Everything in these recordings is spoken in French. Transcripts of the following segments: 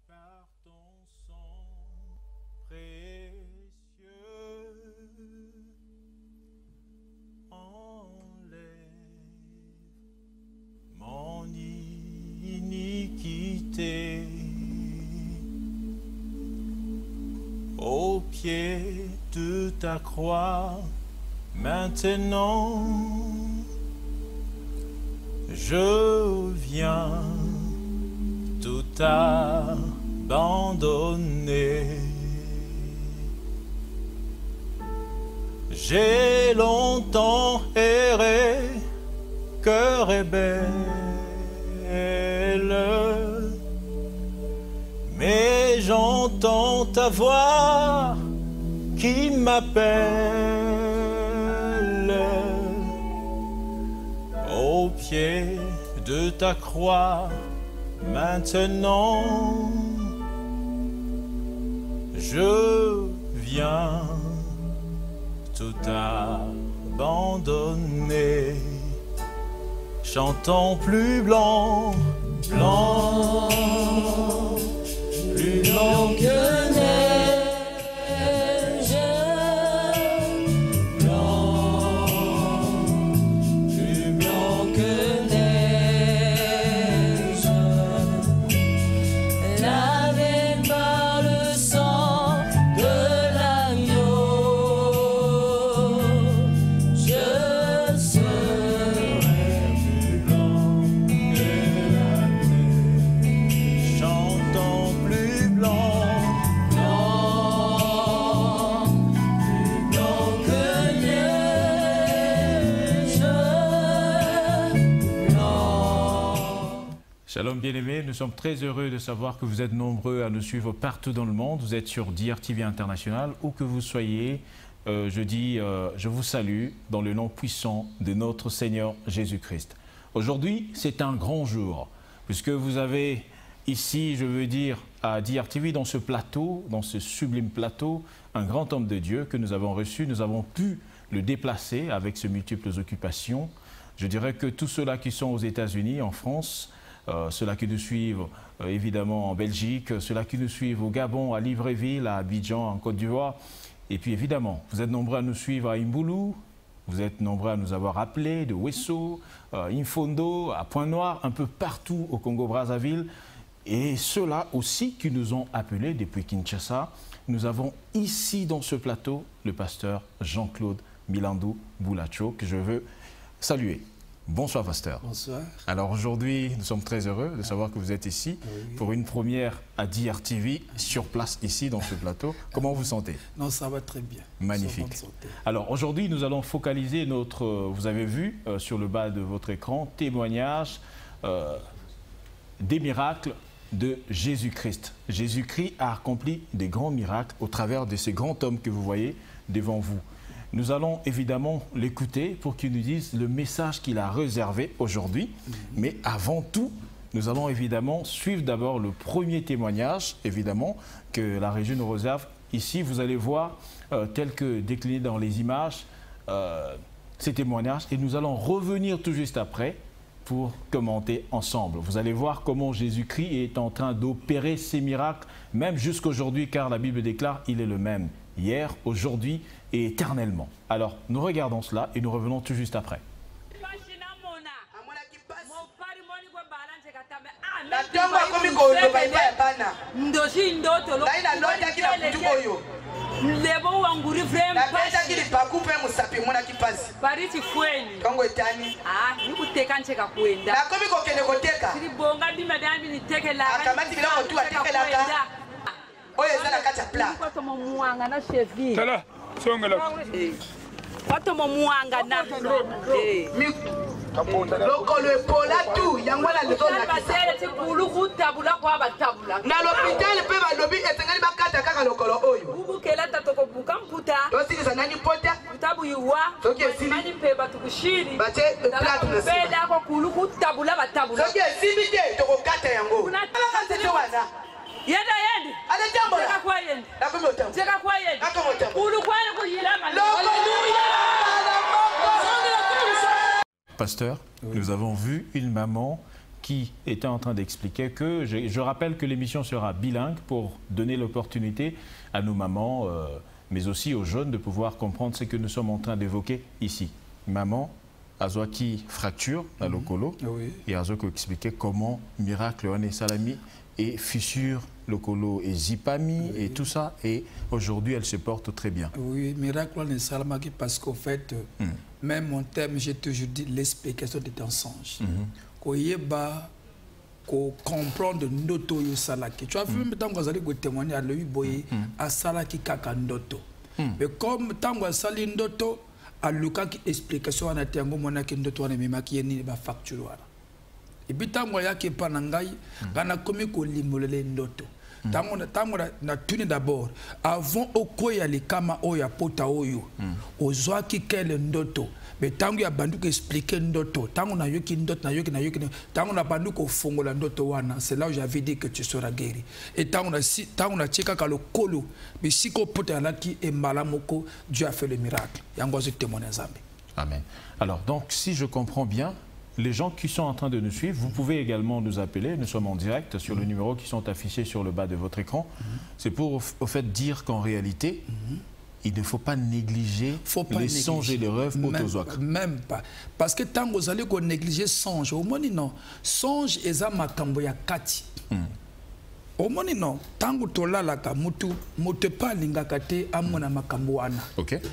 par ton sang précieux, enlève mon iniquité. Au pied de ta croix, maintenant, je viens tout abandonner. J'ai longtemps erré, cœur rebelle, mais j'entends ta voix qui m'appelle. Au pied de ta croix, maintenant, je viens tout abandonner. Chantons plus blanc, blanc, plus blanc que neige, blanc, plus blanc que neige, lavé par le sang de l'agneau, je serai plus blanc que la neige. Chantons plus blanc, blanc, plus blanc que neige, blanc. Shalom bien-aimés, nous sommes très heureux de savoir que vous êtes nombreux à nous suivre partout dans le monde. Vous êtes sur DRTV International, où que vous soyez. Je vous salue dans le nom puissant de notre Seigneur Jésus-Christ. Aujourd'hui, c'est un grand jour, puisque vous avez ici, je veux dire, à DRTV, dans ce plateau, dans ce sublime plateau, un grand homme de Dieu que nous avons reçu. Nous avons pu le déplacer avec ses multiples occupations. Je dirais que tous ceux-là qui sont aux États-Unis, en France, ceux-là qui nous suivent évidemment en Belgique, ceux-là qui nous suivent au Gabon, à Libreville, à Abidjan, en Côte d'Ivoire. Et puis évidemment, vous êtes nombreux à nous suivre à Imboulou, vous êtes nombreux à nous avoir appelés de Wesso, Infondo, à Pointe-Noire, un peu partout au Congo-Brazzaville. Et ceux-là aussi qui nous ont appelés depuis Kinshasa. Nous avons ici dans ce plateau le pasteur Jean-Claude Milandou Boulacho, que je veux saluer. Bonsoir pasteur. Bonsoir. Alors aujourd'hui, nous sommes très heureux de savoir que vous êtes ici pour une première à DRTV, sur place ici dans ce plateau. Comment vous sentez? Non, ça va très bien. Magnifique. Alors aujourd'hui, nous allons focaliser notre, vous avez vu sur le bas de votre écran, témoignage des miracles de Jésus-Christ. Jésus-Christ a accompli des grands miracles au travers de ces grands hommes que vous voyez devant vous. Nous allons évidemment l'écouter pour qu'il nous dise le message qu'il a réservé aujourd'hui. Mais avant tout, nous allons évidemment suivre d'abord le premier témoignage, évidemment, que la régie nous réserve. Ici, vous allez voir, tel que décliné dans les images, ces témoignages. Et nous allons revenir tout juste après pour commenter ensemble. Vous allez voir comment Jésus-Christ est en train d'opérer ces miracles, même jusqu'aujourd'hui, car la Bible déclare qu'il est le même, hier, aujourd'hui et éternellement. Alors, nous regardons cela et nous revenons tout juste après. Lebo wanguri frame pasi bakupe musapi muna kipasi pariti fweni tongo etani nikuteka ncheka kwenda nakomi kokende koteka siribonga ndima dambi nitekela akamati bila otu atekela ka oyo zana kacha pla kwato muanga na chevi tala songela kwato muanga na lokolo epola tu yango na lezo na basele tikulu kutabula kwa batabula na l'hôpital pe balobi etengeli bakata kaka lokolo oyo ubukela tatoko buka mputa yosikisa nani pota kutabu yuwa soki esili mani pe batukushiri bache plate na sima beda ko kulu kutabula batabula soki esili te tokokata yango wana yenda yendi ale jambo cheka kwa yendi nakomi otambo cheka kwa yendi nakomi otambo ulu kwa yendi kuyilama Pasteur, nous avons vu une maman qui était en train d'expliquer que, je rappelle que l'émission sera bilingue pour donner l'opportunité à nos mamans, mais aussi aux jeunes de pouvoir comprendre ce que nous sommes en train d'évoquer ici. Maman, Azoaki fracture dans le colo, et Azoaki expliquait comment miracle on est salami et fissure le colo et zipami et tout ça, et aujourd'hui elle se porte très bien. Oui, miracle on est salami parce qu'au fait, même mon thème, j'ai toujours dit l'explication est un songe. Koyeba, ko comprendre ndoto yo salaki. Tu as vu tant que vous allez témoigner à lui boy à salaki kaka ndoto. Mais comme tant que sali ndoto à Luka qui explication à Natiango monaki ndoto wana memaki yeni ba facture wana. Et puis tant que yaki panangai kana komi ko limolele ndoto. Tango na tuni d'abord avant okoya likama oya pota oyo ozwaki kele ndoto. Mais tango ya bandu ko expliquer ndoto tango na yoki ndoto na yoki tango na bandu ko fongola ndoto wana, c'est là où j'avais dit que tu seras guéri. Et tango na cheka ka le kolo mais siko pota laki e malamoko, Dieu a fait le miracle. Yango zo témoigner Nzambe. Amen. Alors donc si je comprends bien, les gens qui sont en train de nous suivre, vous pouvez également nous appeler. Nous sommes en direct sur le numéro qui sont affichés sur le bas de votre écran. C'est pour au fait dire qu'en réalité, il ne faut pas négliger les songes et les rêves autozoak. Même pas. Parce que tant que vous allez négliger songe, au moins non. Songe est à makambo ya kati. Au moins non. Tant que tu l'as là, tu pas l'ingakate à mon makambo wana.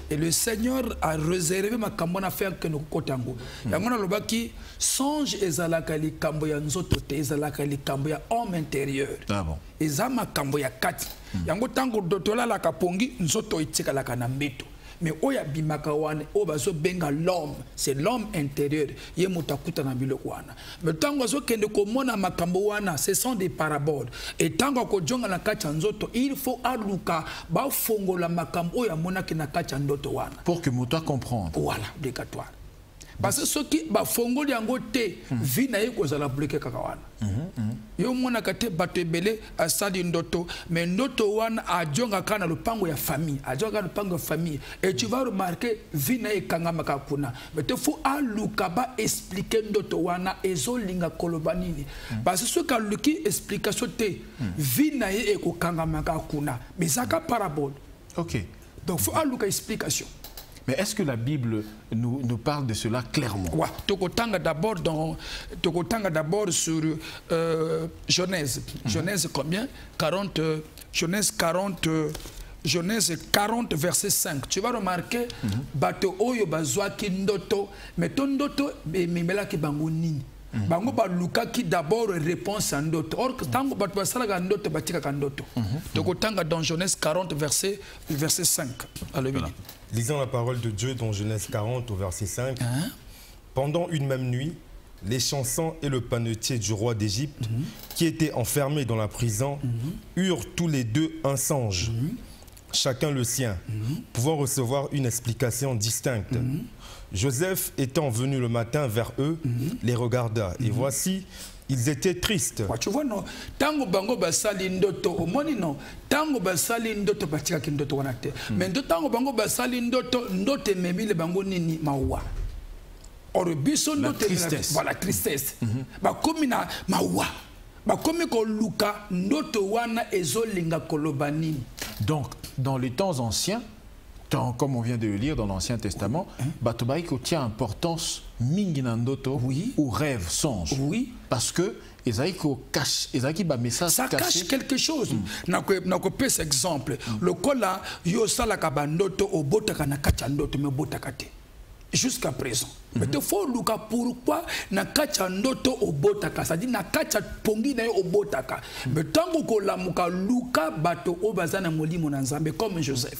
Et le Seigneur a réservé makambo na faire que nous kotango. Yamona lobaki songe est à la kali kambo ya nzoto te est à la kali kambo ya homme intérieur. Ah bon. Eza makambo ya kati. Yango tango dotola la kapongi nzoto itika la kanambeto. Mais oya bimaka wana obazo benga l'homme, c'est l'homme intérieur. Ye mutakuta na biloko wana. Mais tango zo kende ko mona makambo wana, ce sont des paraboles. Et tango ko jonga na kacha nzoto, il faut aluka ba fongola makambo oya mona ki na kacha ndoto wana. Pour que muta comprendre. Voilà, obligatoire. Parce que ce qui ba fongoli yango te, vi na ye ko zala bloquer kaka wana. Yo mona kate bato ebele asali ndoto, mais ndoto wana ajonga kana lupango ya famille, ajonga lupango ya famille, et tu vas remarquer vina e kangama kakuna. Mais te faut aluka ba expliquer ndoto wana ezolinga kolobanini. Parce que ce ka luki explication te, vina e ko kangama kakuna, mais zaka parabole. OK. Donc faut aluka explication. Mais est-ce que la Bible nous parle de cela clairement? Oui, Tokotanga d'abord sur Genèse. Genèse combien? 40, Genèse 40, verset 5. Tu vas remarquer, bato oyo bazwaki ndoto, mais ton ndoto memelaki bango nini. Bango ba luka qui d'abord réponse à ndoto. Or tango bato basala ndoto batika ka ndoto. Tokotanga dans Genèse 40 verset 5. Alléluia. Lisant la parole de Dieu dans Genèse 40 au verset 5. Pendant une même nuit, les chansons et le panetier du roi d'Égypte, qui étaient enfermés dans la prison, eurent tous les deux un songe, chacun le sien, pouvant recevoir une explication distincte. Joseph étant venu le matin vers eux, les regarda, et voici, ils étaient tristes. Tu vois, non? Tango bango basali ndoto, au moins non. Tango basali ndoto batika ki ndoto wana te. Mais tango bango basali ndoto memile bango nini mawa. Or biso ndoto voilà tristesse. Ba komi na mawa. Ba komi ko luka ndoto wana ezolinga kolobanini. Donc dans les temps anciens, comme on vient de le lire dans l'Ancien Testament, Batobaïko tient importance minginandoto ou rêve, songe. Oui. Parce que Esaïko cache, Esaïki ba message ça cache quelque chose. Nako pese exemple. Le kola yo sala kabandoto obotaka na kacha ndoto me botakate. Jusqu'à présent. Mais il faut luka pourquoi na kacha ndoto obotaka, ça dit na kacha pongi na obotaka. Mais tango ko lamuka luka bato obazana molimo na Nzambe comme Joseph.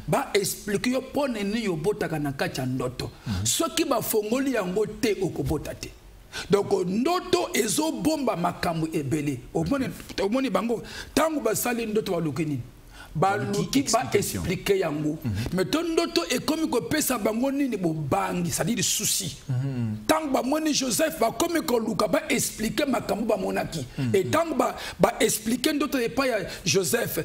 Ba explique yo pone ni obotaka na kacha ndoto. Soki ba fongoli yango te okobotate. Donc ndoto ezo bomba makambo ebele. Omoni bango tango basali ndoto balukini. Baluki ba expliquer yango. Mais ton ndoto est comme ko pesa bango nini bo bangi, ça dit des soucis. Tango ba moni Joseph ba comme ko luka ba expliquer makambo ba monaki. Et tango ba expliquer ndoto e pa ya Joseph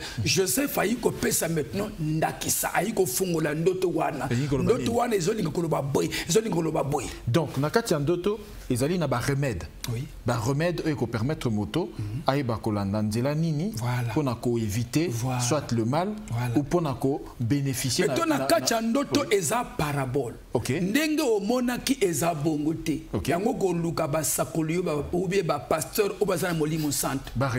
a ko pesa maintenant ndakisa a ko fungola ndoto wana. Ndoto wana ezolinga ko loba boy, ezolinga ko loba boy. Donc nakati ndoto ils allaient na ba remède. Oui. Ba remède eux ko permettre moto aïba kolanda nzela nini pour na ko éviter soit le mal ou pour na ko bénéficier na na kacha ndoto eza parabole. OK. Ndenge o monaki eza bongo te. Yango ko luka ba sakoliyo ba ubie ba pasteur ou ba sana molimo centre. Ba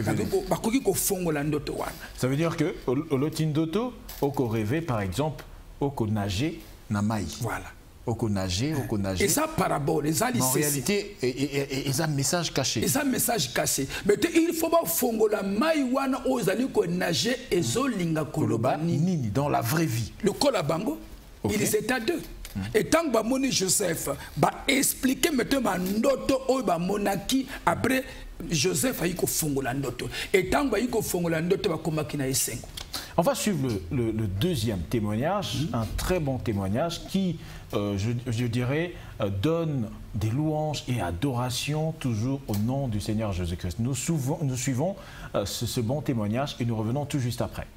koki ko fongola ndoto wana. Ça veut dire que lotindoto oko rêver par exemple oko nager na mai. Voilà. Oko nager. Et ça parabole, et ça en réalité, et ça message caché. Et ça message caché. Mais il faut pas fongola mai wana ozali ko nager et zolinga koloba nini dans la vraie vie. Le kolabango, il est à deux. Et tant que Bamoni Joseph va expliquer maintenant ndoto o ba monaki après Joseph a eu ko fongola ndoto. Et tant que ko fongola ndoto ba komaki na esengo. On va suivre le deuxième témoignage, un très bon témoignage qui, je dirais, donne des louanges et adorations toujours au nom du Seigneur Jésus-Christ. Nous suivons ce bon témoignage et nous revenons tout juste après.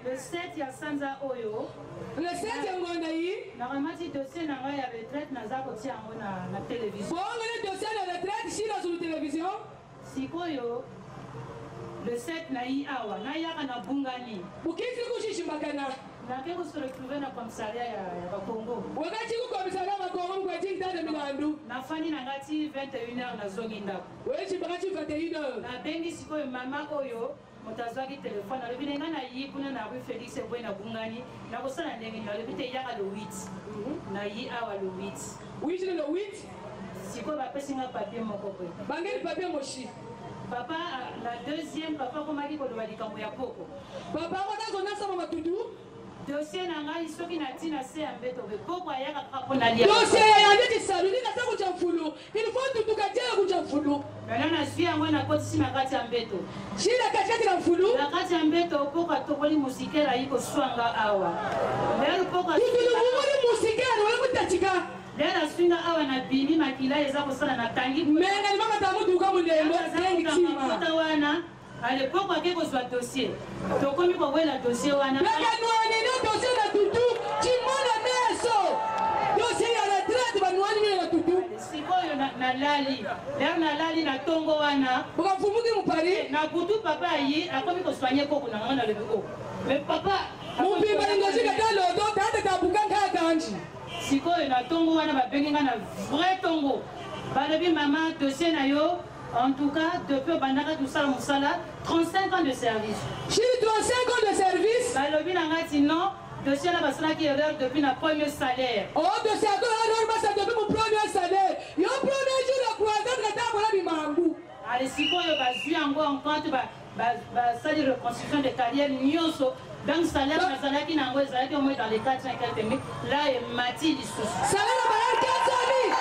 Le 7 ya sanza oyo. Le 7 ya ngonda yi. Na ramati dossier na ngai ya retraite na za kotia yango na télévision. Bon, le dossier de retraite si na sur télévision. Sikoyo. Le 7 na yi awa na yaka na bungani. Bukisi kushishimbakana. Na keko se retrouver na commissariat ya Congo. Wakati ku commissariat ya Congo kwa tinta de milandu. Na fani na ngati 21h na zongi ndako. Wewe chibakati 21h. Na bengi sikoyo mama oyo. Motazwaki téléphone na lebi nenga na yi kuna na rue Félix Ebwe na bungani na kosala ndenge na lebi te yaka le 8 na yi awa le 8 oui c'est le 8 siko ba pesinga papier moko boy bangeli papier moshi papa la deuxième papa komaki ko loba likambo ya poko papa ko dazo na sama matudu dossier na ngai soki na tina se ambeto be poko ayaka kapo na lia dossier ya nditi saluni na sa kucha mfulu il faut tutuka tena kucha mfulu na na sui yango na kotisi na kati ya mbeto shila kati na mfulu na kati ya mbeto poko tokoli musikela yiko swanga awa lelo poko tutuli musikela wala kutatika lelo swinga awa na bini makila eza kosala na tangi menga ni mama tamu duka mulembo zengi kima kota wana ale poko akeko zwa dossier tokomi ko wela dossier wana baka nwani no dossier na tutu chimona meso dossier ya la traite ba nwani na tutu sikoyo na lali lelo na lali na tongo wana bokafumuki mupari na butu papa yi akomi ko soigner poko na ngana le biko mais papa mupimba ngozi katalo do tata tabukanga kanji sikoyo na tongo wana babenga na vrai tongo balobi mama dossier na yo. En tout cas, depuis Bandaka tout ça, 35 ans de service. J'ai 35 ans de service. Balobi nanga dit non, dossier là basala qui erreur depuis notre premier salaire. Oh, dossier là ça depuis mon premier salaire. Yo premier jour la croisade la table là bimangu. Allez siko yo bazui encore en compte ça dit reconstruction de carrière nyoso. Donc salaire basala qui nango ezala qui au moins dans les 4 5 quelques mille. Là et mati du sous. Salaire la 400 000.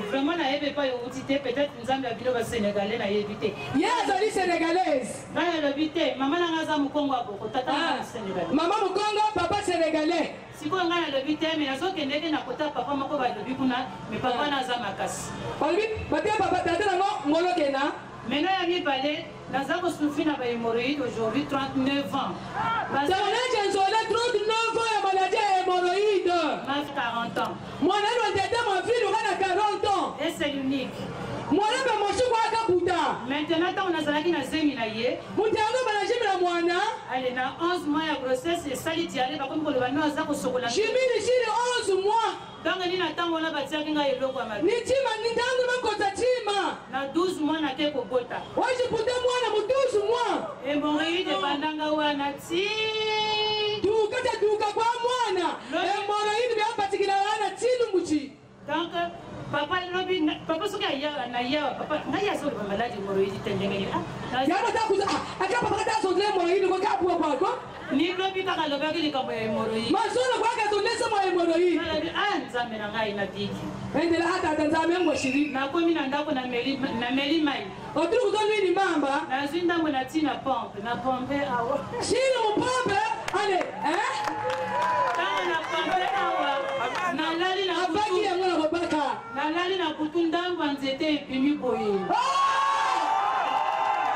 Vraiment, na yebe pas youtité peut-être nous avons la vidéo sénégalais na yebité. Yes, ali sénégalaise. Na yebité, maman na ngaza mukongo aboko, tata na sénégalais. Maman mukongo, papa sénégalais. Siko nga na yebité mais nazo kendeke na kota papa moko ba lobi kuna, mais papa na za makasi. Olbi, batia papa tata na ngolo kena. Maintenant il y a parlé, naza ko souffrir na ba hémorroïde aujourd'hui 39 ans. Parce que j'ai 39 ans ya maladie hémorroïde. 40 ans. Moi là on était mon fille on a 40 ans. Et c'est unique. Moi là ben mon chou kwa kabuta. Maintenant on a zalaki na zemi na ye. Mutango banaje na mwana. Elle na 11 mois de grossesse et ça lui diale ba comme ko le bano aza ko sokola. Chimini chini 11 mois. Donc ni na tango na batia kinga eloko ma. Ni tima ni tango na kota tima. Na 12 mois na ke ko bota. Waje puta mwana mu 12 mois. Et mori de bandanga wana ti. Duka kwa mwana. Et mori de batikila wana tinu muchi. Donc papa soki aya na ya papa ngai ya solo maladi moroidi tendengeni ya mata kuza aka papa ta so le moroidi ko ka buwa kwa ni lobi kaka lobaki likambo ya moroidi masolo kwa ka tolesa mo moroidi nzambe na ngai na biki endela hata nzambe ngo shiri na komi na ndako na meli mai otru kuzoni ni mamba na zinda mo na tina pompe awo shiri mo pompe ale na pompe awa na lali na abaki ya ngona babaka na lali na kutunda nzete epimi boye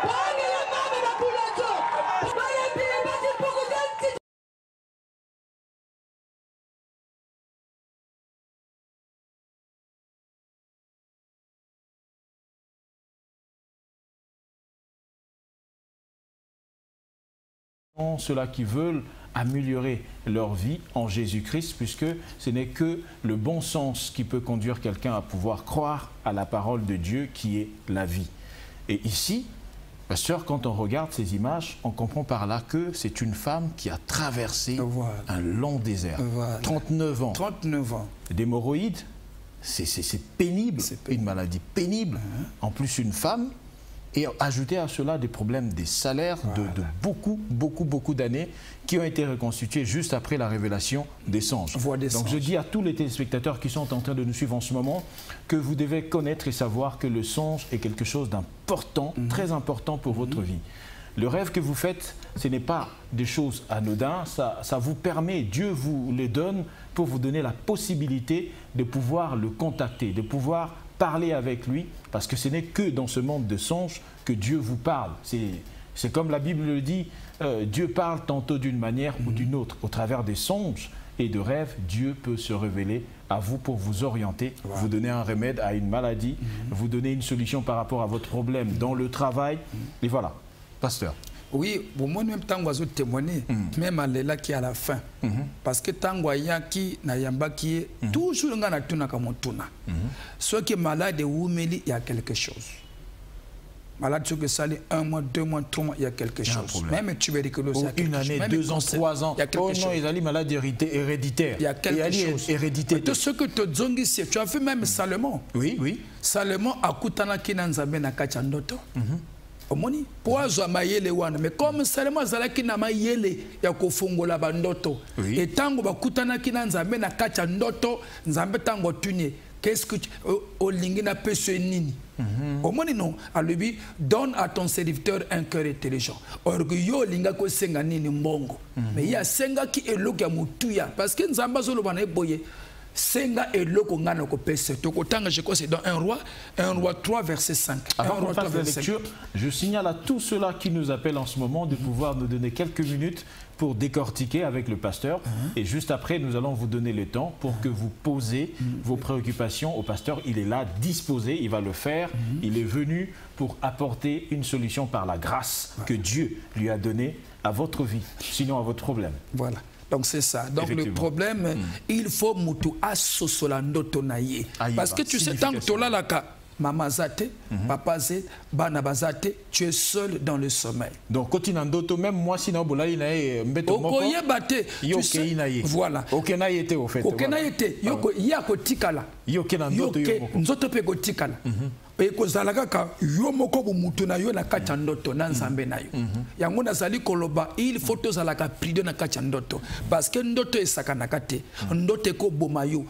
bangela mama na kula ceux-là qui veulent améliorer leur vie en Jésus-Christ, puisque ce n'est que le bon sens qui peut conduire quelqu'un à pouvoir croire à la parole de Dieu qui est la vie. Et ici, pasteur, quand on regarde ces images, on comprend par là que c'est une femme qui a traversé un long désert. 39 ans. 39 ans. D'hémorroïdes, c'est pénible, une maladie pénible. En plus, une femme. Et ajouter à cela des problèmes des salaires de beaucoup d'années qui ont été reconstitués juste après la révélation des songes. Donc je dis à tous les téléspectateurs qui sont en train de nous suivre en ce moment que vous devez connaître et savoir que le songe est quelque chose d'important, très important pour votre vie. Le rêve que vous faites, ce n'est pas des choses anodines, ça vous permet, Dieu vous les donne pour vous donner la possibilité de pouvoir le contacter, de pouvoir parler avec lui, parce que ce n'est que dans ce monde de songes que Dieu vous parle. C'est comme la Bible le dit, Dieu parle tantôt d'une manière ou d'une autre. Au travers des songes et de rêves, Dieu peut se révéler à vous pour vous orienter, vous donner un remède à une maladie, vous donner une solution par rapport à votre problème dans le travail. Et voilà, pasteur. Oui, pour moi même tango azo témoigner, même à là qui à la fin, parce que tango ya qui na yamba qui est toujours ngana tuna comme tuna. Soit qui est malade ou il y a quelque chose. Malade sur que ça 1 mois, 2 mois, 3 mois, il y a quelque chose. Même tuberculose, une année, 2 ans, 3 ans. Il y a quelque chose. Non, il y a des maladies héréditaires. Il y a quelque chose. Hérédité. Tout ce que tu as vu même Salomon. Oui, oui. Salomon a kutana kinanzabe na kachandoto. Omoni poazo mayele wana mais comme Salomon zalaki na mayele ya kofungola bandoto et tango bakutana kinanzabe na kachandoto nzambe tango tunye qu'est-ce que olingi na peso nini omoni non alobi donne à ton serviteur un cœur intelligent orgueilleux linga ko senga nini mbongo mais il y a senga ki eloko ya mutuya parce que nzamba zoloba na eboye senga eloko ngana ko pese to kotanga je crois c'est dans 1 roi 3 verset 5. Avant qu'on fasse la lecture, je signale à tous ceux-là qui nous appellent en ce moment de pouvoir nous donner quelques minutes pour décortiquer avec le pasteur et juste après nous allons vous donner le temps pour que vous posez vos préoccupations au pasteur. Il est là disposé, il va le faire, il est venu pour apporter une solution par la grâce que Dieu lui a donnée à votre vie, sinon à votre problème. Voilà. Donc c'est ça. Donc le problème, il faut mutu asosolando tonaye. Parce que tu sais, tant que tu l'as là, maman zate, papa zate, bana bazate, tu es seul dans le sommeil. Donc quand tu n'as d'autres, même moi si non bolai nae mbeto moko. Okoye bate. Yoke inaye. Voilà. Oke na yete au fait. Oke na yete. Yoko yako tikala. Yoke na ndoto yoko. Yoke nzoto pe go tikala. Et que zalaka yo moko mutu na yo na kacha ndoto na nzambe na yo. Yango na zali koloba il faut to zalaka prido na kacha ndoto parce que ndoto esaka kate ndoto ko boma yo.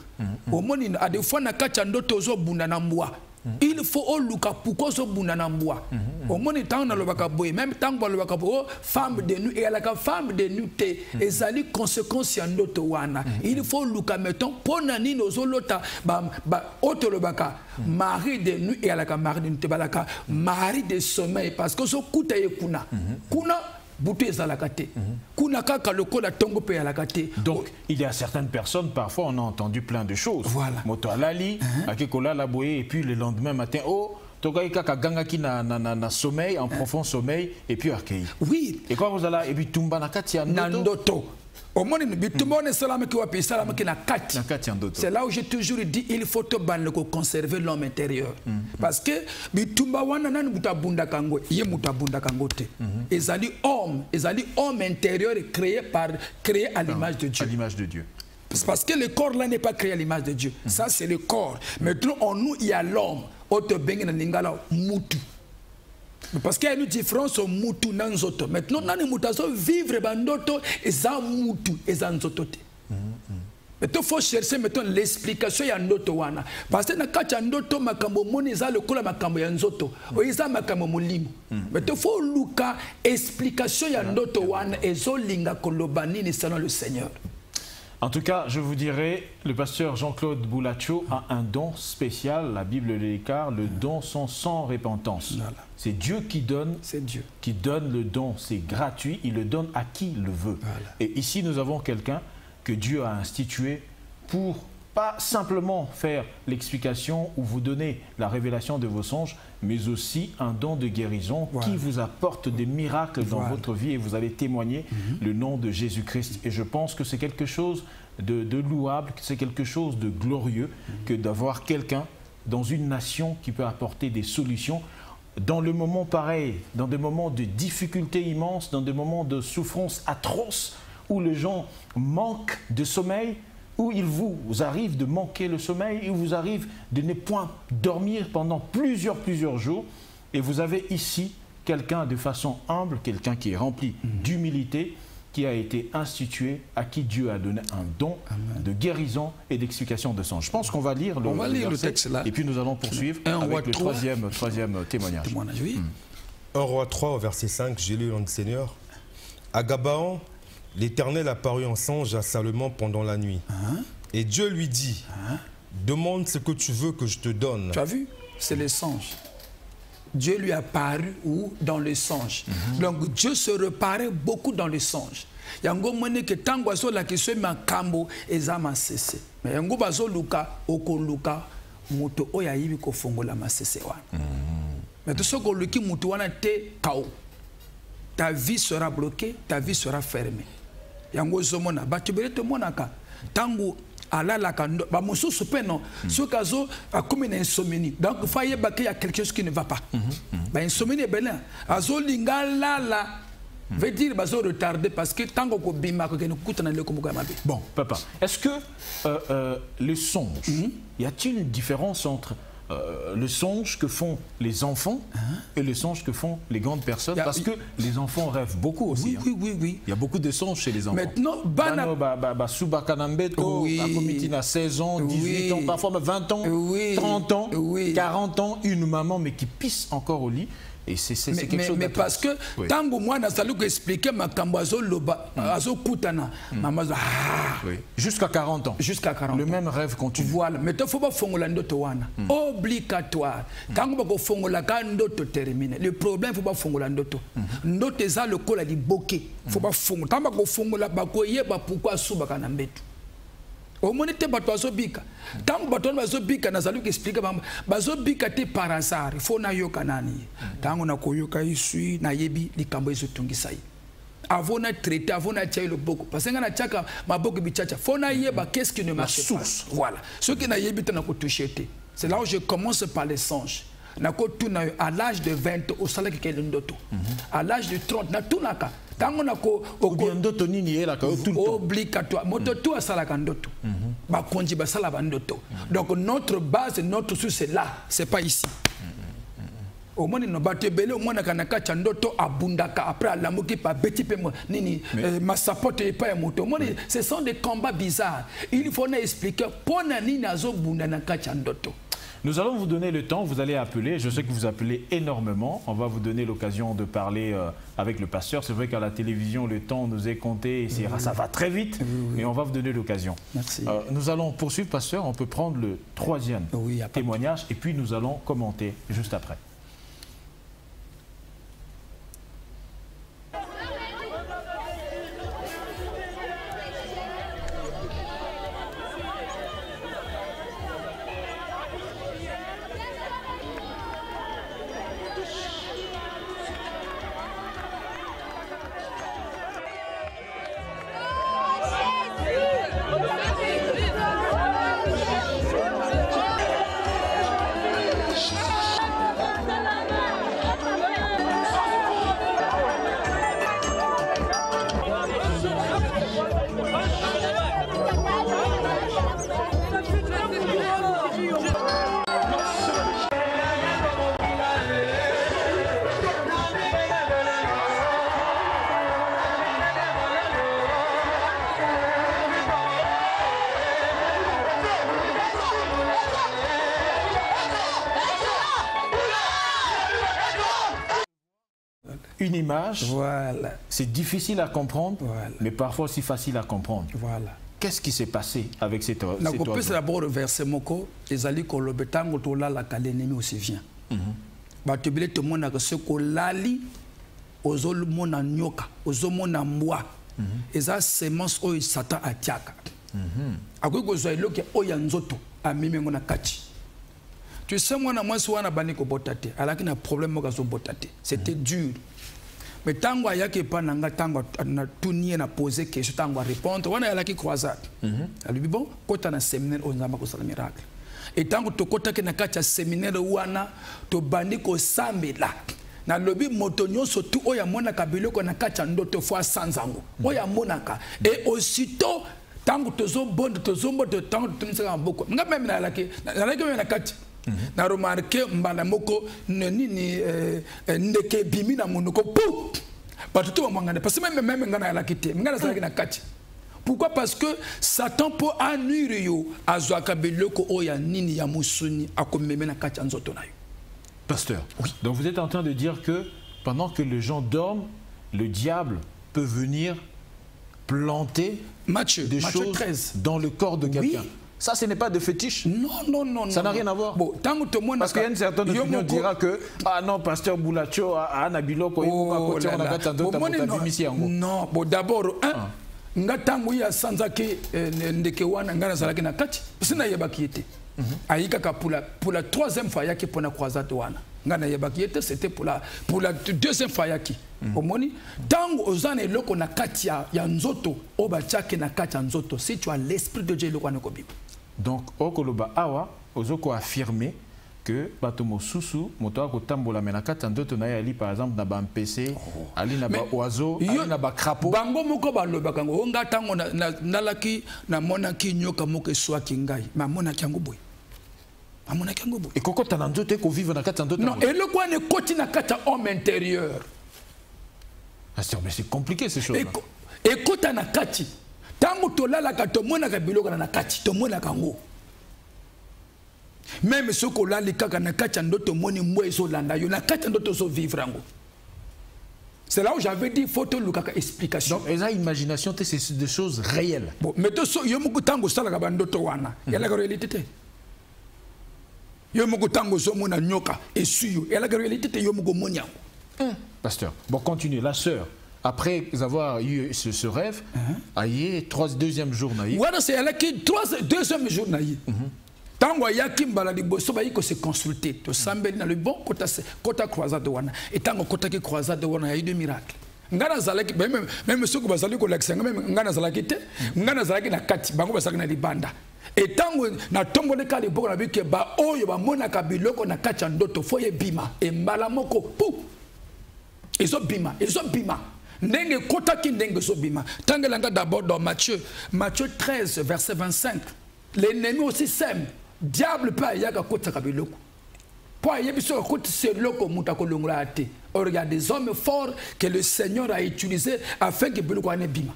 Omoni a des fois na kacha ndoto zo bunda na mbwa. Il faut oluka pourquoi zo bunda na mbwa. Omoni tant na lobaka boy même tant ba lobaka bo femme de nu et la femme de nu te ezali conséquence ya ndoto wana. Il faut luka mettons pona ni no zo lota ba oto lobaka mari de nuit et à la mari de nuit balaka mari de sommeil parce que so kuta ye kuna kuna bouté zalakate kuna kaka lokola tongo pe alakate. Donc il y a certaines personnes parfois on a entendu plein de choses. Voilà. Moto alali akekola la boye et puis le lendemain matin tokai kaka ganga ki na sommeil en profond sommeil et puis accueilli. Oui. Et quand vous allez et puis tumba na kati ya ndoto. C'est là où j'ai toujours dit il faut conserver l'homme intérieur. Parce que homme intérieur créé à l'image de Dieu. À l'image de Dieu. Parce que le corps là n'est pas créé à l'image de Dieu. Ça c'est le corps. Maintenant en nous il y a l'homme. Parce qu'il y a une différence entre mutu et nzoto. Maintenant, nous devons vivre bandoto et ça mutu et ça nzoto. Maintenant, il faut chercher l'explication ya ndoto wana. Parce que na kacha ndoto makambo moni za le kola makambo ya nzoto. Oiza makambo mulimu. Maintenant, il faut luka explication ya ndoto wana ezo linga kolobani ni selon le Seigneur. En tout cas, je vous dirais, le pasteur Jean-Claude Boulacho a un don spécial, la Bible le déclare, le don sans repentance. Voilà. C'est Dieu qui donne, qui donne le don, c'est gratuit, il le donne à qui le veut. Voilà. Et ici, nous avons quelqu'un que Dieu a institué pour pas simplement faire l'explication ou vous donner la révélation de vos songes, mais aussi un don de guérison qui vous apporte des miracles dans votre vie et vous allez témoigner le nom de Jésus-Christ. Et je pense que c'est quelque chose de louable, que c'est quelque chose de glorieux que d'avoir quelqu'un dans une nation qui peut apporter des solutions dans le moment pareil, dans des moments de difficultés immenses, dans des moments de souffrance atroces où les gens manquent de sommeil, où il vous arrive de manquer le sommeil, où il vous arrive de ne point dormir pendant plusieurs jours. Et vous avez ici quelqu'un de façon humble, quelqu'un qui est rempli d'humilité, qui a été institué, à qui Dieu a donné un don de guérison et d'explication de songe. Je pense qu'on va lire le texte là. Et puis nous allons poursuivre avec le troisième témoignage. 1 Roi 3 au verset 5, j'ai lu le nom du Seigneur. À Gabaon, l'Éternel apparut en songe à Salomon pendant la nuit. Et Dieu lui dit, demande ce que tu veux que je te donne. Tu as vu? C'est les songes. Dieu lui apparut ou dans les songes. Donc Dieu se reparaît beaucoup dans les songes. Yango mone que tango azo la question makambo ezama sese. Mais yango bazo luka oko luka moto oya yibi ko fongola masese wana. Mais tout ce que luki moto wana te kao. Ta vie sera bloquée, ta vie sera fermée. Yango zomona batubele te monaka tango ala la kando ba mosusu pe non ce caso a comme une insomnie donc il faut y a quelque chose qui ne va pas ba insomnie est belle azo lingala la veut dire bazo retardé parce que tango ko bima ko ne kuta na le ko mabe. Bon papa, est-ce que le songe, y a-t-il une différence entre le songe que font les enfants et le songe que font les grandes personnes? Parce que les enfants rêvent beaucoup aussi. Oui. Il y a beaucoup de songes chez les enfants. Maintenant, Comité à 16 ans, 18 ans, parfois 20 ans, 30 ans, 40 ans, une maman mais qui pisse encore au lit. Et c'est quelque chose. Mais parce que tango moi na salu expliquer ma kambazo loba azo kutana maman jusqu'à 40 ans. Jusqu'à 40 ans. Le même rêve continue. Voilà, mais il faut pas fongola ndoto wana. Obligatoire. Tango ba ko fongola ka ndoto termine. Le problème faut pas fongola ndoto. Ndoto eza le kola di boké. Faut pas fongola. Tango ba ko fongola ba ko yeba pourquoi suba kana mbetu. Au moins te bato azobika. Tango bato bazobika na salu expliquer bazobika te par hasard. Il faut na yoka nani. Tango na koyoka isui na yebi likambo ezotungisa yi. Avant de traiter, avant de tirer le boko. Parce que na tchaka ma boko bichacha. Faut na yeba qu'est-ce qui ne marche pas. Voilà. Ce qui na yebi na ko toucher te. C'est là où je commence par les songes. Na ko tuna à l'âge de 20 au salaire qui est ndoto. À l'âge de 30 na tunaka. Tango na ko ndoto nini ela ka tout obligatoire. Moto tout à sala ndoto. Ba konji ba sala ndoto. Donc notre base, notre source c'est là, c'est pas ici. Au moins no batebele au moins kanaka chandoto abundaka après alamuki pa beti pe nini ma sapote pa moto. Au moins ce sont des combats bizarres. Il faut nous expliquer pona nini azo bunda na chandoto. Nous allons vous donner le temps, vous allez appeler, je sais que vous appelez énormément, on va vous donner l'occasion de parler avec le pasteur. C'est vrai qu'à la télévision, le temps nous est compté, et ça va très vite, mais on va vous donner l'occasion. Merci. Nous allons poursuivre, pasteur, on peut prendre le troisième témoignage et puis nous allons commenter juste après. Une image, c'est difficile à comprendre, mais parfois aussi facile à comprendre. Qu'est-ce qui s'est passé avec cet oiseau? Je peux d'abord verser mon corps, les alliés qu'on le bétango, tout là, la l'ennemi aussi vient. Tu peux te montrer que ce qu'on lali, aux autres mon nyoka, aux autres mon mboa, et ça semence où Satan attaque. akoki kozwa eloko oyo ya nzoto amemi yango na kati. Tu sais, moi, je suis bani ko botate. Alors qu'il y a un problème avec son botate. C'était dur. Mais tant qu'il y a pas nanga tango na tout nié na poser question tango répondre. On a la qui croisade. Alors bon, quand on a séminaire on a pas ça miracle. Et tant que to kota ke na kacha séminaire wana to bani ko sambela. Na lobi motonyo surtout oya mona kabilo ko na kacha ndoto fois sanzango. Oya monaka et aussitôt tango tozo bonde tozo mboto tango tunisaka beaucoup. Nga même na la ki na kacha na remarqué mbala moko nini ndeke bimi na monoko pou batuto bamangana parce que même ngana la kité ngana sala na kati. Pourquoi? Parce que Satan peut annuire yo azwaka beloko oya nini ya musuni akomeme na kati nzoto na yo. Pasteur, oui. Donc vous êtes en train de dire que pendant que les gens dorment, le diable peut venir planter des choses 13. Dans le corps de quelqu'un. Oui. Ça, ce n'est pas de fétiche. Non. Ça n'a rien à voir. Bon, parce qu'il y a une certaine opinion qui dira que ah non, pasteur Boulacho a nabiloko non, bon d'abord ngatangu ya sanzaki ndeke wana ngana zalaki na kati. Sina yebaki ete. Aïka pour la troisième fois yaki pour la croisade wana. Ngana yebaki ete c'était pour la deuxième fois yaki. Omoni tangu ozane loko na kati ya nzoto obachake na kati ya nzoto si tu as l'esprit de Dieu loko na ko Bible. Donc okoloba awa ozoko affirmer que batomo susu moto ko tambola menakata ndoto na ali par exemple na ba mpc ali na ba oiseau ali na ba crapaud bango moko baloba kango nga tango na laki na monaki nyoka moko swaki ngai ma monaki yango boy amona kango boy et kokota na ndoto ko vivre na kata ndoto non et le quoi ne koti na kata homme intérieur. Mais c'est compliqué ces choses. Et kota na kati tango tolala ka to mona ka biloko na kati to mona kango. Même ce qu'on a les kaka na kati ndoto moni mwe so landa yo na kati ndoto so vivre ango. C'est là où j'avais dit photo lukaka explication. Donc eza imagination c'est des choses réelles. Bon mais to so yo muku tango sala ka ndoto wana. Ya la réalité te. Yo muku tango so mona nyoka esuyo. Ya la réalité te yo muku monya. Pasteur, bon continue la sœur. Après avoir eu ce rêve, aïe, deuxième jour naïe. Voilà, c'est elle qui deuxième jour naïe. Tango yaki mbala liboso ba yiko se consulter to sambeli na le bon kota croisade wana et tango kota ki croisade wana ya de miracle. Ngana zalaki même ceux qui bazali ko lakisa même ngana zalaki te ngana zalaki na kati bango bazali na libanda. Et tango na tombo le kali boko na bike ba oyo ba mona ka biloko na kati ndoto foye bima e mbala moko pou. Ezo bima. Ndenge kota ki ndenge so bima. Tangelanga d'abord dans Matthieu 13 verset 25. L'ennemi aussi sème. Diable pas yaka kota kabiloko. Pour yebiso kota c'est loko mutako longola ate. Or il y a des hommes forts que le Seigneur a utilisé afin que biloko ane bima.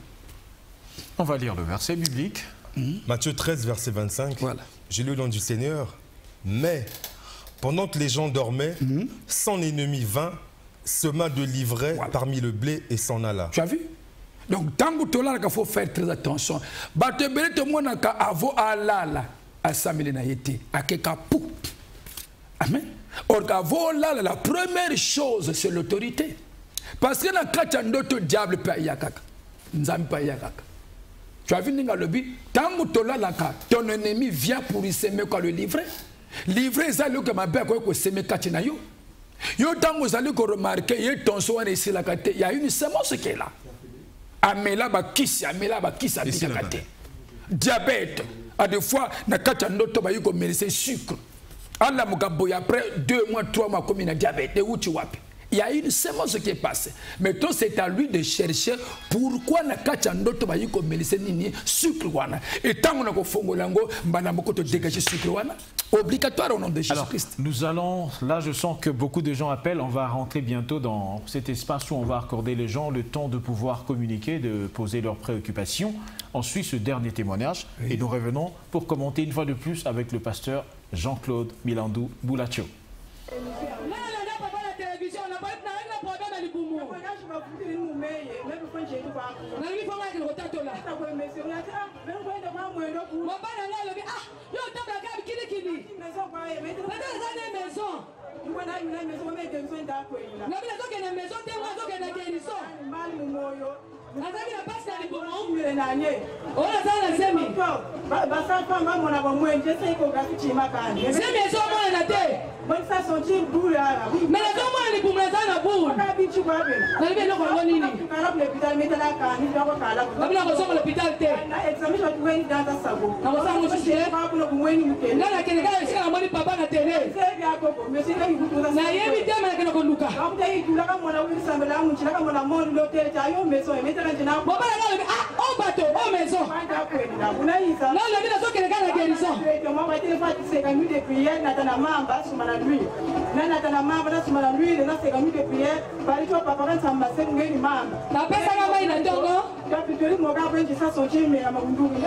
On va lire le verset biblique. Matthieu 13 verset 25. Voilà. J'ai lu au nom du Seigneur. Mais pendant que les gens dormaient, son ennemi vint, sema de l'ivraie parmi le blé et s'en alla. Tu as vu? Donc, tant que tu il faut faire très attention. Batebele te mona ka avo alala asamele na yete akeka pou. Amen. Or avo alala la première chose c'est l'autorité. Parce que na kacha ndoto diable pa yakaka. Nzambi pa yakaka. Tu as vu ninga lobi tant que tu ka ton ennemi vient pour y semer quoi le livrer. Livrer ça le que ma bête ko semer kachi na yo. Yo tango zali ko remarquer ye ton so wana ici la kate il y a une semence qui est là. Amela ba kisi bikakate. Diabète à des fois na kata ndoto ba yuko melise sucre. Ala mukaboya après 2 mois 3 mois comme na diabète et où tu wapi. Il y a une semence qui est passée. Mais toi c'est à lui de chercher pourquoi na kata ndoto ba yuko melise nini sucre wana. Et tango na ko fongolango mbana moko to dégager sucre wana. Obligatoire au nom de Jésus-Christ. Nous allons, là je sens que beaucoup de gens appellent, on va rentrer bientôt dans cet espace où on va accorder les gens le temps de pouvoir communiquer, de poser leurs préoccupations. Ensuite ce dernier témoignage et nous revenons pour commenter une fois de plus avec le pasteur Jean-Claude Milandou Boulacho. On a ça la semi. Semi est sur moi la tête. Mais les hommes les pour me la boule. Mais le Congonini. Comme la ressemble à l'hôpital. Là, la Kenya est à mon papa la télé. Na yebi tema na kena konduka. Baba la oh bateau, oh maison. Non, la vie n'a pas quelqu'un la guérison. La pesa la main na tongo.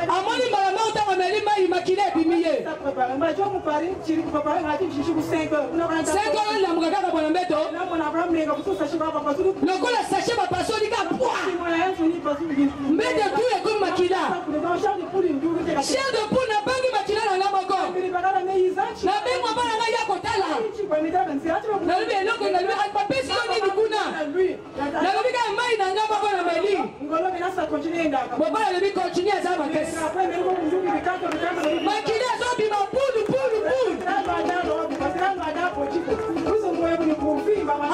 Amoni malama utanga melima imakile bimiye. 5 ans la mugaka bwana mbeto. Lokola sachet ba pasoli ka poa. Mbete tu e comme makila. Chien de poule na bangi makila na ngaboko. Na bengo bana nga ya kotala. Na libe loko na libe alpapesi ni dikuna. Na libe ka mai na ngaboko na meli. Bobala libe continue za ba kesi. Makila zo bi ma poule.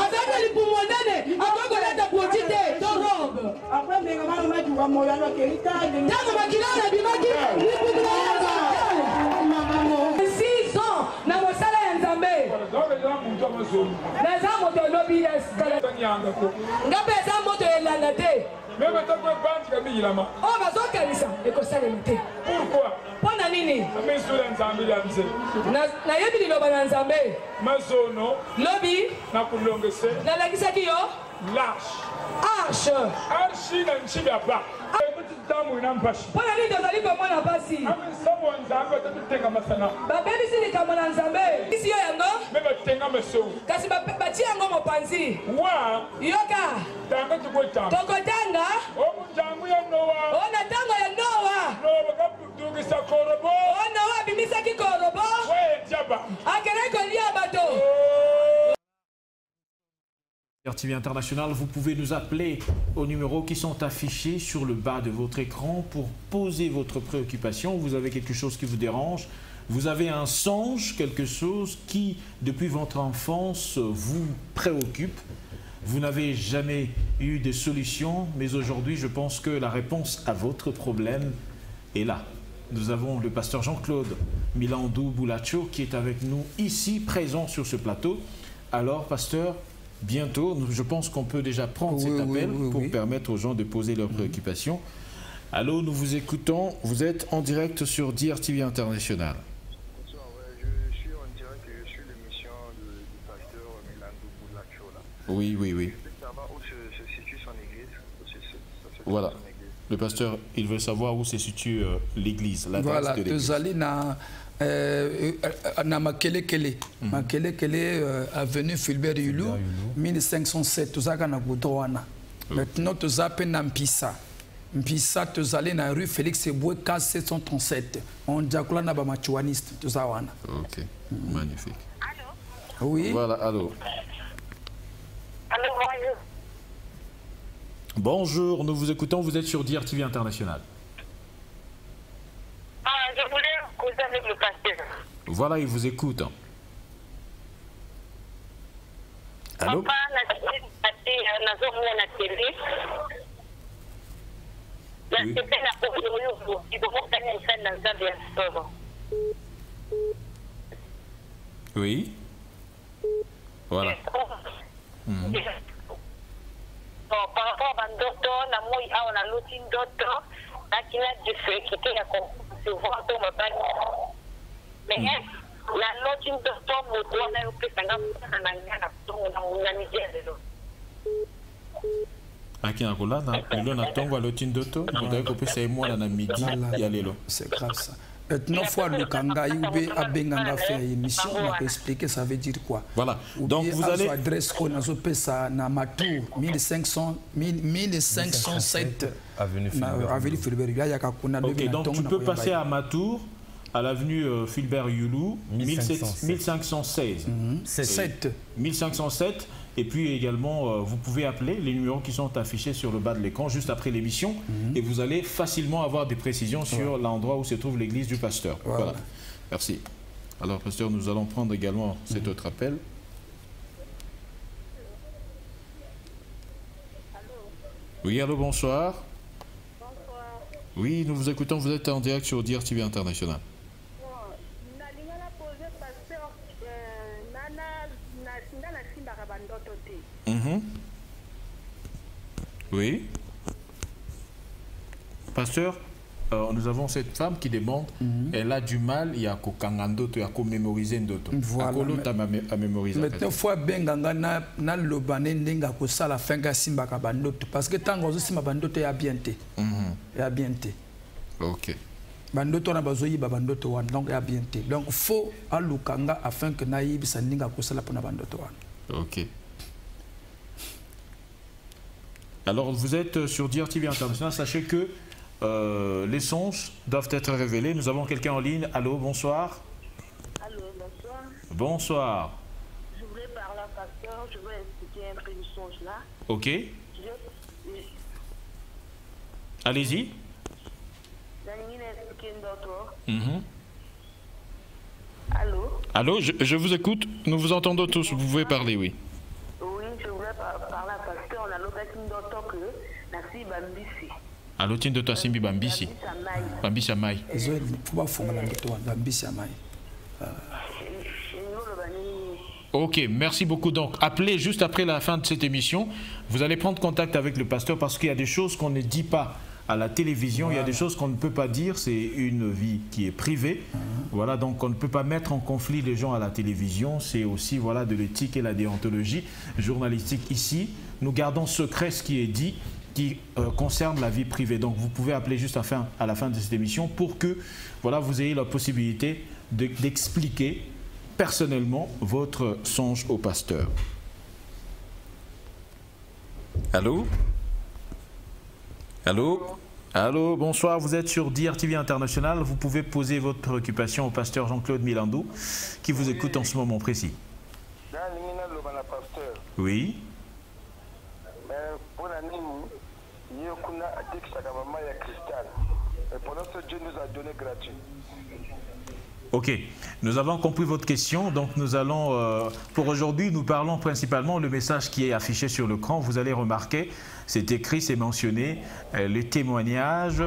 Azaka lipumonene akokoleta potite torobe. Tango makilana bimaki lipumonene. 6 ans na mosala ya Nzambe. Naza moto lobi eskala. Ngape za moto elala te. Oh bazokanisa ekosalema te. Pourquoi? Pona nini? Na yebi liloba na Nzambe. Lobi nalakisaki yo arche. Pona nini tozali komona pasi? Babebisi likambo na Nzambe isi yo yango kasi batie yango mopanzi. Yoka tokotanga ona tango ya Noa. Noa abimisaki korobo akere kolia bato. TV International, vous pouvez nous appeler aux numéros qui sont affichés sur le bas de votre écran pour poser votre préoccupation. Vous avez quelque chose qui vous dérange, vous avez un songe, quelque chose qui, depuis votre enfance, vous préoccupe. Vous n'avez jamais eu de solution, mais aujourd'hui, je pense que la réponse à votre problème est là. Nous avons le pasteur Jean-Claude Milandou Boulacho qui est avec nous ici, présent sur ce plateau. Alors, pasteur, bientôt, je pense qu'on peut déjà prendre cet appel pour permettre aux gens de poser leurs préoccupations. Allô, nous vous écoutons. Vous êtes en direct sur DRTV International. Bonsoir, je suis en direct et je suis l'émission du pasteur Milandou Boulacho. Oui. Je veux savoir où se situe son église. Voilà. Le pasteur, il veut savoir où se situe l'église. Voilà, tozali na Makelekele. Makelekele, avenue Fulbert Yulu, 1507, tozaka na Goudouana. Maintenant, tozape na Mpissa. Mpissa, tozali na rue Félix Eboué, 737. On diakola na bamachuaniste, tozawana. Ok, magnifique. Allô? Oui. Voilà, allô. Allô, bonjour. Bonjour, nous vous écoutons, vous êtes sur DRTV International. Je voulais causer avec le pasteur. Voilà, il vous écoute. Allô? Papa, Oui. Voilà. Par rapport à Ndoto, na moi on a l'autre Ndoto, là qui a du fait qui est à concevoir ton mobile. Mais la l'autre Ndoto, mon doigt n'a eu que 50 na ngana tongo na unanijele lo. Akina kola na lelo na tongo l'autre Ndoto, ndako ko pesa moi na midi ya lelo. C'est grave ça. Maintenant, fois le kanga yoube abenganga fait émission, on va expliquer ça veut dire quoi. Voilà. Donc vous allez adresse qu'on a pesa na Matour 1507 avenue Fulbert. Ok, donc tu peux passer à Matour, à l'avenue Fulbert Yulu, 1516. 7. 1507. Et puis également, vous pouvez appeler les numéros qui sont affichés sur le bas de l'écran juste après l'émission. Et vous allez facilement avoir des précisions sur l'endroit où se trouve l'église du pasteur. Voilà. Merci. Alors, pasteur, nous allons prendre également cet autre appel. Oui, allô, bonsoir. Bonsoir. Oui, nous vous écoutons. Vous êtes en direct sur Dire TV International. Oui. Pasteur, nous avons cette femme qui demande, elle a du mal, il y a kokangandoto, il y a mémoriser ndoto. Voilà. À mémoriser. Maintenant, fois benganga na lobane ndenga ko sala fenga simba ka bandoto parce que tango zo simba bandoto ya bienté. Ya bienté. OK. Bandoto na bazoyi ba bandoto wan donc ya bienté. Donc faut alukanga afin que na yibisa ndenga ko sala pona bandoto wan. OK. Alors, vous êtes sur Dire TV International. Sachez que les songes doivent être révélés. Nous avons quelqu'un en ligne. Allô, bonsoir. Allô, bonsoir. Bonsoir. Je voulais parler à pasteur, je veux expliquer un peu le songe là. OK. Allez-y. Allô. Allô, je vous écoute. Nous vous entendons tous. Vous pouvez parler, oui. Oui, je voulais parler à pasteur. On a l'occasion d'entendre que Nassi Bambisi. Allô, tiens de toi, Simbi Bambisi. Bambisi Amai. Ok, merci beaucoup. Donc, appelez juste après la fin de cette émission. Vous allez prendre contact avec le pasteur parce qu'il y a des choses qu'on ne dit pas à la télévision. Voilà. Il y a des choses qu'on ne peut pas dire. C'est une vie qui est privée. Voilà, donc on ne peut pas mettre en conflit les gens à la télévision. C'est aussi voilà, de l'éthique et la déontologie journalistique ici. Nous gardons secret ce qui est dit, qui concerne la vie privée. Donc vous pouvez appeler juste à la fin de cette émission pour que voilà, vous ayez la possibilité d'expliquer personnellement votre songe au pasteur. Allô? Allô? Allô, bonsoir, vous êtes sur Dire TV International. Vous pouvez poser votre préoccupation au pasteur Jean-Claude Milandou qui vous écoute en ce moment précis. Oui. Dieu nous a donné gratuit. Ok, nous avons compris votre question. Donc nous allons, pour aujourd'hui, nous parlons principalement le message qui est affiché sur l'écran. Vous allez remarquer, c'est écrit, c'est mentionné, le témoignage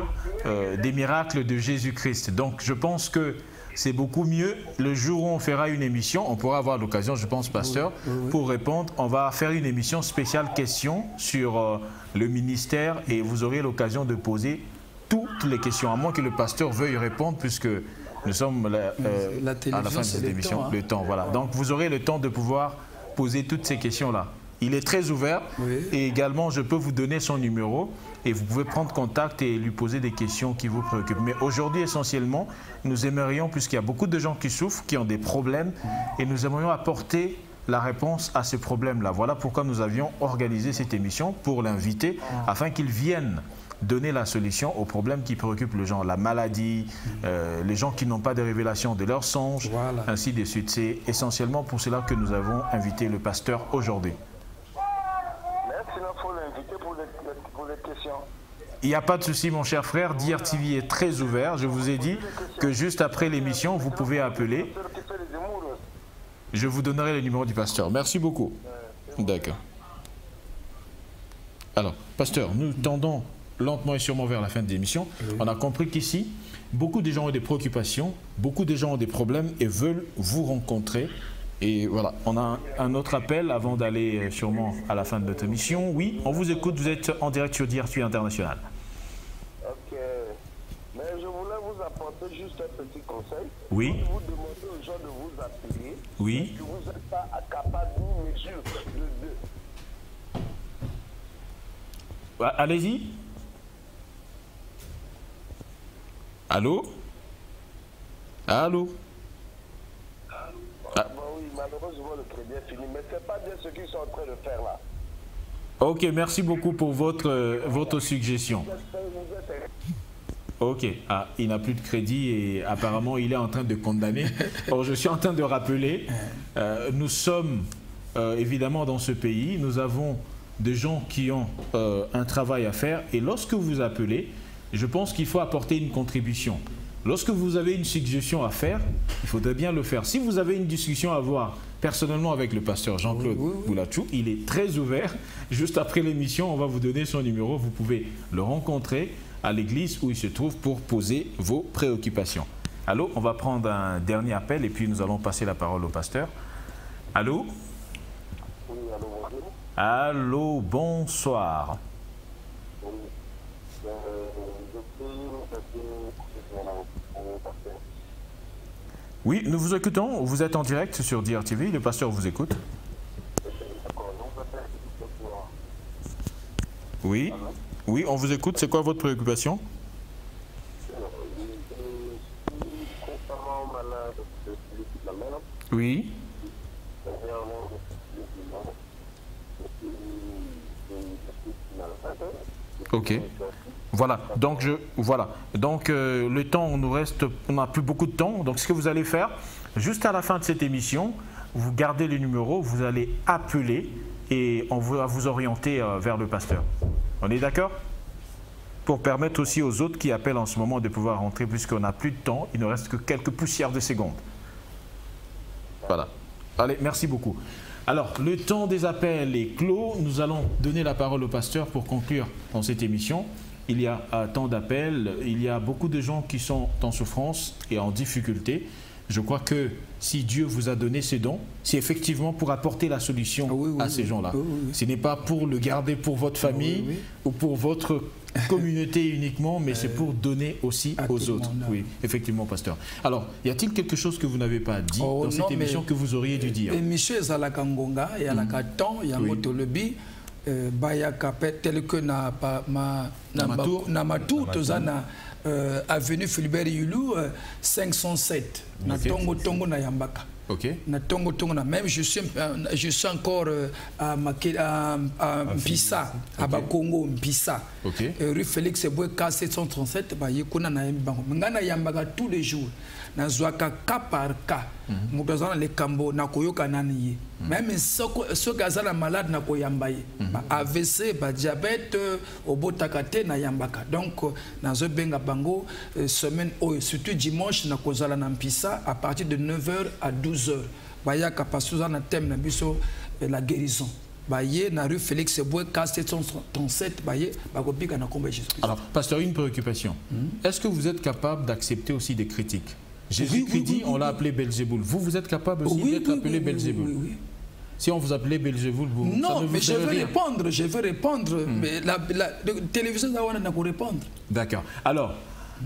des miracles de Jésus-Christ. Donc je pense que c'est beaucoup mieux. Le jour où on fera une émission, on pourra avoir l'occasion, je pense, pasteur, pour répondre. On va faire une émission spéciale questions sur le ministère et vous aurez l'occasion de poser toutes les questions, à moins que le pasteur veuille répondre, puisque nous sommes à la fin de cette émission. Le temps, voilà. Donc vous aurez le temps de pouvoir poser toutes ces questions-là. Il est très ouvert et également je peux vous donner son numéro et vous pouvez prendre contact et lui poser des questions qui vous préoccupent. Mais aujourd'hui essentiellement, nous aimerions, puisqu'il y a beaucoup de gens qui souffrent, qui ont des problèmes et nous aimerions apporter la réponse à ces problèmes-là. Voilà pourquoi nous avions organisé cette émission pour l'inviter afin qu'il vienne donner la solution aux problèmes qui préoccupent les gens, la maladie, les gens qui n'ont pas de révélation de leurs songes, ainsi de suite. C'est essentiellement pour cela que nous avons invité le pasteur aujourd'hui. Merci, il faut l'inviter pour les questions. Il n'y a pas de souci, mon cher frère. Dire TV est très ouvert. Je vous ai dit que juste après l'émission, vous pouvez appeler. Je vous donnerai le numéro du pasteur. Merci beaucoup. D'accord. Alors, pasteur, nous tendons lentement et sûrement vers la fin de l'émission. On a compris qu'ici, beaucoup de gens ont des préoccupations, beaucoup de gens ont des problèmes et veulent vous rencontrer. Et voilà, on a un autre appel avant d'aller sûrement à la fin de notre émission. Oui, on vous écoute, vous êtes en direct sur Dire TV International. Ok, mais je voulais vous apporter juste un petit conseil. Oui. Vous demandez aux gens de vous appeler. Oui. Que vous n'êtes pas capable d'une mesure de deux. Allez-y. Allô? Allô? Oui, malheureusement, le crédit est fini, mais ce n'est pas bien ce qu'ils sont en train de faire là. Ok, merci beaucoup pour votre suggestion. Ok, il n'a plus de crédit et apparemment il est en train de condamner. Or, je suis en train de rappeler, nous sommes évidemment, dans ce pays, nous avons des gens qui ont un travail à faire. Et lorsque vous appelez, je pense qu'il faut apporter une contribution. Lorsque vous avez une suggestion à faire, il faudrait bien le faire. Si vous avez une discussion à avoir personnellement avec le pasteur Jean-Claude Boulachou, il est très ouvert. Juste après l'émission, on va vous donner son numéro. Vous pouvez le rencontrer à l'église où il se trouve pour poser vos préoccupations. Allô, on va prendre un dernier appel et puis nous allons passer la parole au pasteur. Allô? Oui, allô, bonjour. Allô, bonsoir. Oui, nous vous écoutons. Vous êtes en direct sur DRTV. Le pasteur vous écoute. Oui, oui, on vous écoute. C'est quoi votre préoccupation? Oui. Ok. Voilà. Donc le temps, on nous reste, on n'a plus beaucoup de temps. Donc ce que vous allez faire, juste à la fin de cette émission, vous gardez le numéro, vous allez appeler et on va vous orienter vers le pasteur. On est d'accord? Pour permettre aussi aux autres qui appellent en ce moment de pouvoir rentrer, puisqu'on n'a plus de temps, il ne reste que quelques poussières de secondes. Voilà. Allez, merci beaucoup. Alors, le temps des appels est clos. Nous allons donner la parole au pasteur pour conclure dans cette émission. Il y a tant d'appels, il y a beaucoup de gens qui sont en souffrance et en difficulté. Je crois que si Dieu vous a donné ces dons, c'est effectivement pour apporter la solution à ces gens-là. Ce n'est pas pour le garder pour votre famille ou pour votre communauté uniquement, mais c'est pour donner aussi aux autres. Oui, effectivement, pasteur. Alors, y a-t-il quelque chose que vous n'avez pas dit dans cette émission que vous auriez dû dire? Monsieur Zalakangonga, il y a la carton, il y a Motolobi, Bayaka tel que Namatou, Tozana, avenue Philibert Yulu, 507, na Tongo Tongo na Yambaka. Ok. Na Tongo Tongo na même je suis encore à Mpissa, à Bakongo Mpissa. Ok. Rue Félix Eboué K737, ba yekuna na Yambango. Ngana Yambaka tous les jours. Na zwaka cas par cas. Mutazana le kambo na koyoka nani. Même ceux qui sont malades na koyambaye. AVC, ba diabète, obotakate na Yambaka. Donc na zobenga bango semaine surtout dimanche na kozala na Mpissa à partir de 9h à 12h. Bayaka pasuza na thème na biso la guérison. Baye na rue Félix Eboué K737 baye bakopika na komba Jésus. Alors, pasteur, une préoccupation. Est-ce que vous êtes capable d'accepter aussi des critiques? Jésus-Christ dit, on l'a appelé Belzéboul. Vous êtes capable aussi d'être appelé Belzéboul? Oui. Si on vous appelait Belzéboul, vous non, ça ne mais vous je veux rien. répondre, mais la télévision n'a pas répondre. D'accord. Alors,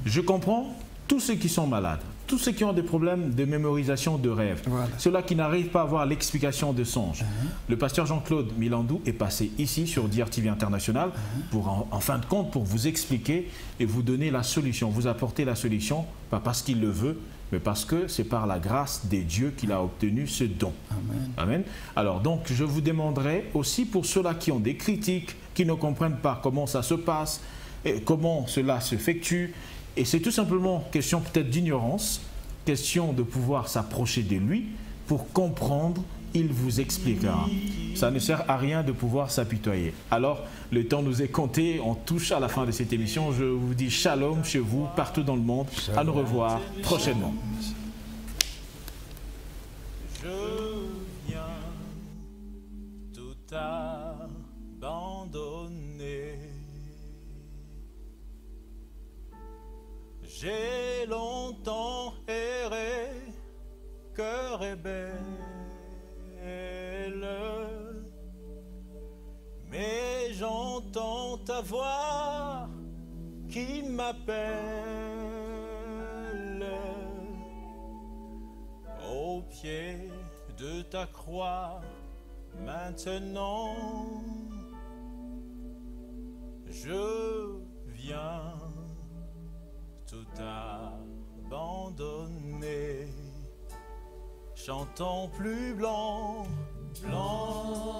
je comprends tous ceux qui sont malades, tous ceux qui ont des problèmes de mémorisation de rêves, ceux-là qui n'arrivent pas à avoir l'explication de songes. Le pasteur Jean-Claude Milandou est passé ici sur DRTV International pour, en fin de compte, pour vous expliquer et vous donner la solution, vous apporter la solution, pas parce qu'il le veut, mais parce que c'est par la grâce des dieux qu'il a obtenu ce don. Amen. Amen. Alors donc, je vous demanderai aussi pour ceux-là qui ont des critiques, qui ne comprennent pas comment ça se passe, et comment cela s'effectue, et c'est tout simplement question peut-être d'ignorance, question de pouvoir s'approcher de lui pour comprendre, il vous expliquera. Ça ne sert à rien de pouvoir s'apitoyer. Alors, le temps nous est compté, on touche à la fin de cette émission. Je vous dis shalom chez vous, partout dans le monde. À nous revoir prochainement. Je viens tout abandonner. J'ai longtemps erré, cœur rebelle, mais j'entends ta voix qui m'appelle au pied de ta croix. Maintenant, je viens tout abandonner, chantant plus blanc, blanc.